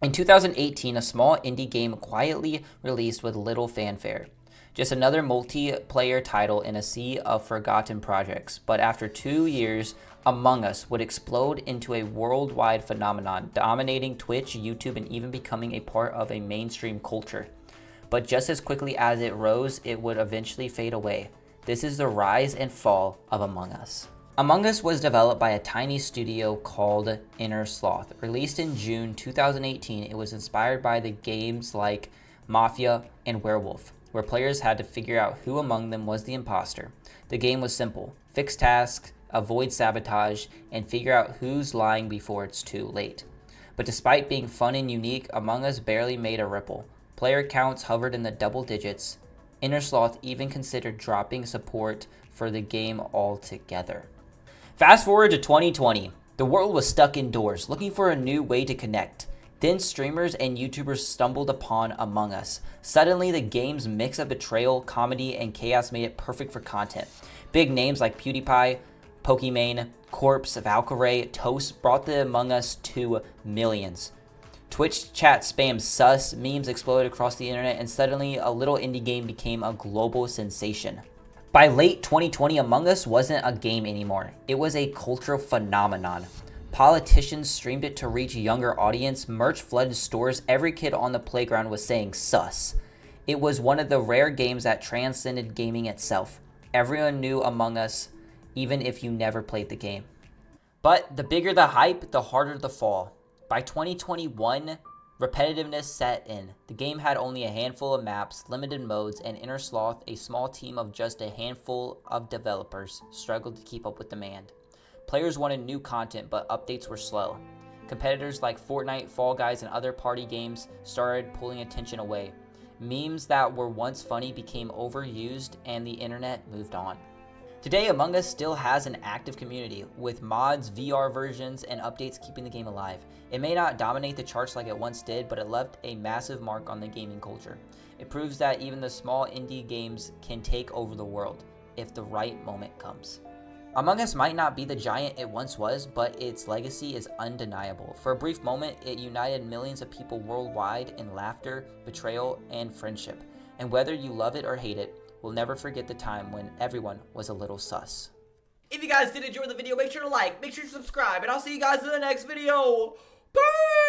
In 2018, a small indie game quietly released with little fanfare. Just another multiplayer title in a sea of forgotten projects. But after 2 years, Among Us would explode into a worldwide phenomenon, dominating Twitch, YouTube, and even becoming a part of a mainstream culture. But just as quickly as it rose, it would eventually fade away. This is the rise and fall of Among Us. Among Us was developed by a tiny studio called Inner Sloth. Released in June 2018, it was inspired by the games like Mafia and Werewolf, where players had to figure out who among them was the imposter. The game was simple: fix tasks, avoid sabotage, and figure out who's lying before it's too late. But despite being fun and unique, Among Us barely made a ripple. Player counts hovered in the double digits. Inner Sloth even considered dropping support for the game altogether. Fast forward to 2020. The world was stuck indoors, looking for a new way to connect. Then streamers and YouTubers stumbled upon Among Us. Suddenly, the game's mix of betrayal, comedy, and chaos made it perfect for content. Big names like PewDiePie, Pokimane, Corpse, Valkyrae, Toast brought the Among Us to millions. Twitch chat spam sus, memes exploded across the internet, and suddenly a little indie game became a global sensation. By late 2020, Among Us wasn't a game anymore. It was a cultural phenomenon. Politicians streamed it to reach a younger audience, merch flooded stores, every kid on the playground was saying sus. It was one of the rare games that transcended gaming itself. Everyone knew Among Us, even if you never played the game. But the bigger the hype, the harder the fall. By 2021, repetitiveness set in. The game had only a handful of maps, limited modes, and Inner Sloth, a small team of just a handful of developers, struggled to keep up with demand. Players wanted new content, but updates were slow. Competitors like Fortnite, Fall Guys, and other party games started pulling attention away. Memes that were once funny became overused, and the internet moved on. Today, Among Us still has an active community, with mods, VR versions, and updates keeping the game alive. It may not dominate the charts like it once did, but it left a massive mark on the gaming culture. It proves that even the small indie games can take over the world, if the right moment comes. Among Us might not be the giant it once was, but its legacy is undeniable. For a brief moment, it united millions of people worldwide in laughter, betrayal, and friendship. And whether you love it or hate it, we'll never forget the time when everyone was a little sus. If you guys did enjoy the video, make sure to like, make sure to subscribe, and I'll see you guys in the next video. Peace!